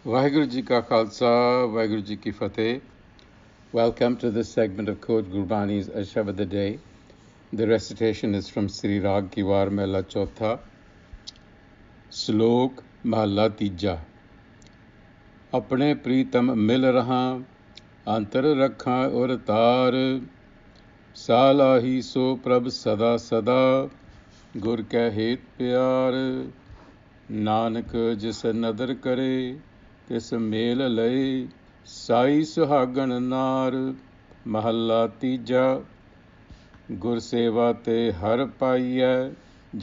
Vaheguru Ji Ka Khalsa, Vaheguru Ji Ki Fateh. Welcome to this segment of Code Gurbani's a-sabad-a-day. The recitation is from Sri Rag Kiwar Mehla Chautha. Slok Mahalla Tija. Apane Pritam mil raha, antar rakha aur tar. Salahi so prabh sada sada, gur ke het pyar. Nanak जिस नदर करे तिस mail लय साई सुहागन नार महला तीजा गुर सेवा ते हर पाइयै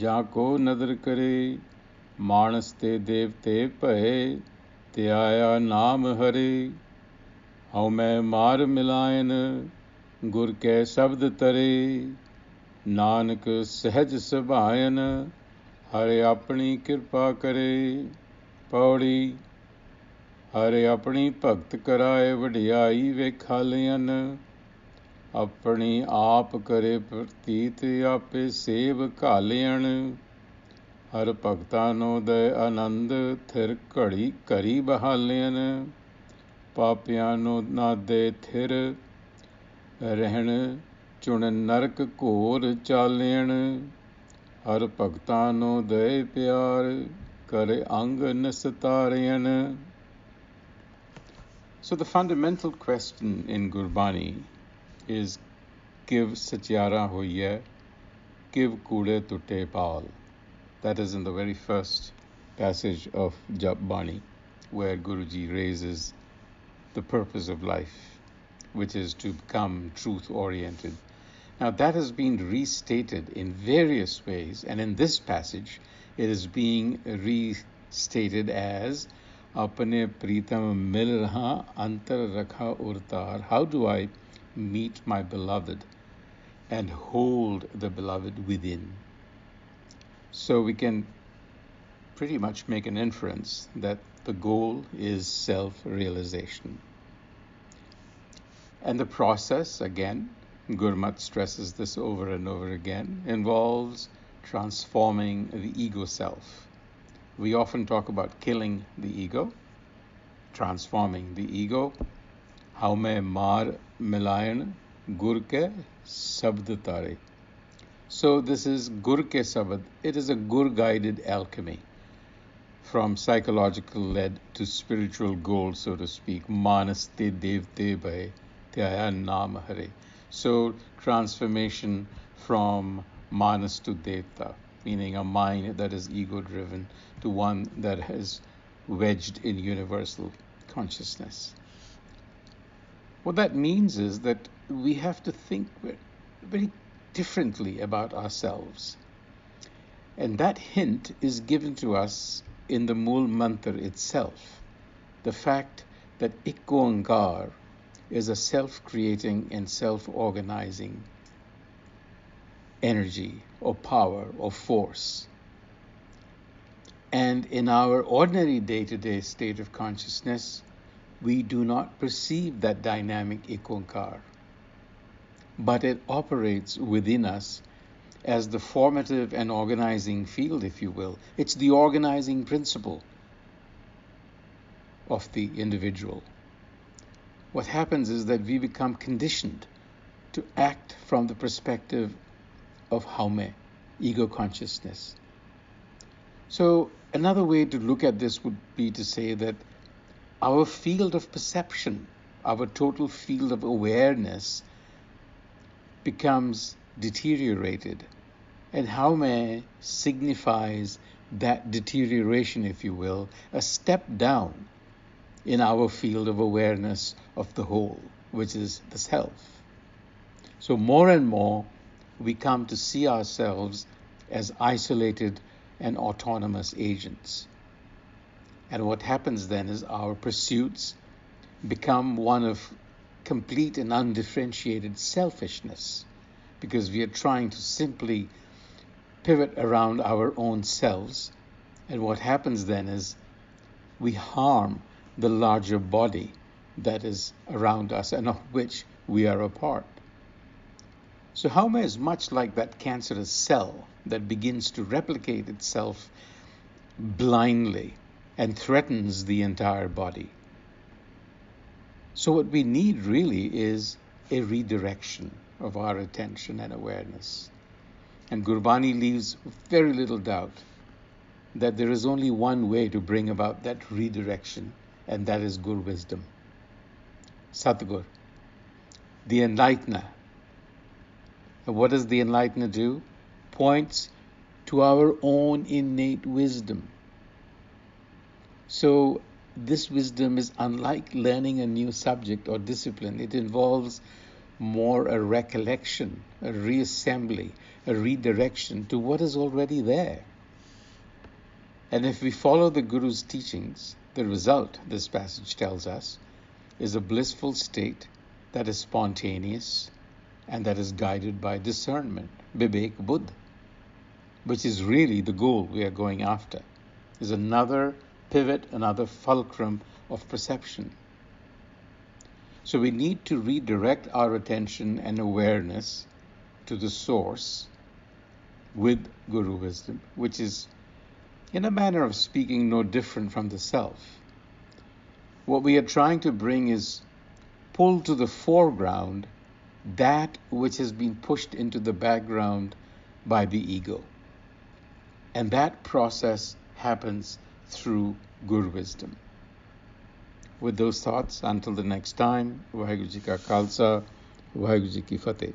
जाको नदर करे मानस ते देवते भये ते आया नाम हरे हऊँ मैं मार मिलायन गुर कै शब्द तरे नानक सहज सुभायन हरे अपनी कृपा करे पौड़ी हरे अपनी भगत कराए वडियाई वेखालियन अपनी आप करे प्रतीत आपे सेव घालियन हर भगतां नो दे आनंद थिर घड़ी करी बहालियन पापियां नो ना दे थिर रहन चुन नरक घोर चालियन हर भगतां नो दए प्यार करे अंग निस्तारियन. So the fundamental question in Gurbani is Kiv Satyara Hoiye, Kiv Kude Tutte Paal. That is in the very first passage of Japbani, where Guruji raises the purpose of life, which is to become truth-oriented. Now that has been restated in various ways, and in this passage it is being restated as Apane Pritam mil raha antar rakha urtar. How do I meet my beloved and hold the beloved within? So we can pretty much make an inference that the goal is self-realization. And the process, again, Gurmat stresses this over and over again, involves transforming the ego self. We often talk about killing the ego, transforming the ego. Haume maar milayan gur ke sabd tare. So this is gur ke sabad. It is a gur-guided alchemy, from psychological lead to spiritual gold, so to speak. Manas te devte bhai te aya naam hare. So transformation from manas to devta, meaning a mind that is ego-driven to one that is wedged in universal consciousness. What that means is that we have to think very differently about ourselves. And that hint is given to us in the Mool Mantra itself. The fact that Ik Oankar is a self-creating and self-organizing energy or power or force. And in our ordinary day-to-day state of consciousness, we do not perceive that dynamic Ik Oankar, but it operates within us as the formative and organizing field, if you will. It's the organizing principle of the individual. What happens is that we become conditioned to act from the perspective of Haume, ego consciousness. So another way to look at this would be to say that our field of perception, our total field of awareness becomes deteriorated. And Haume signifies that deterioration, if you will, a step down in our field of awareness of the whole, which is the self. So more and more, we come to see ourselves as isolated and autonomous agents. And what happens then is our pursuits become one of complete and undifferentiated selfishness, because we are trying to simply pivot around our own selves. And what happens then is we harm the larger body that is around us and of which we are a part. So Haume is much like that cancerous cell that begins to replicate itself blindly and threatens the entire body. So what we need really is a redirection of our attention and awareness. And Gurbani leaves very little doubt that there is only one way to bring about that redirection, and that is Gur wisdom. Satgur, the enlightener. And what does the enlightener do? Points to our own innate wisdom. So this wisdom is unlike learning a new subject or discipline. It involves more a recollection, a reassembly, a redirection to what is already there. And if we follow the Guru's teachings, the result, this passage tells us, is a blissful state that is spontaneous and that is guided by discernment, Vivek Buddh, which is really the goal we are going after, is another pivot, another fulcrum of perception. So we need to redirect our attention and awareness to the source with Guru wisdom, which is, in a manner of speaking, no different from the self. What we are trying to bring is pull to the foreground that which has been pushed into the background by the ego. And that process happens through Guru wisdom. With those thoughts, until the next time, Vaheguru Ji Ka Khalsa, Vaheguru Ji Ki Fateh.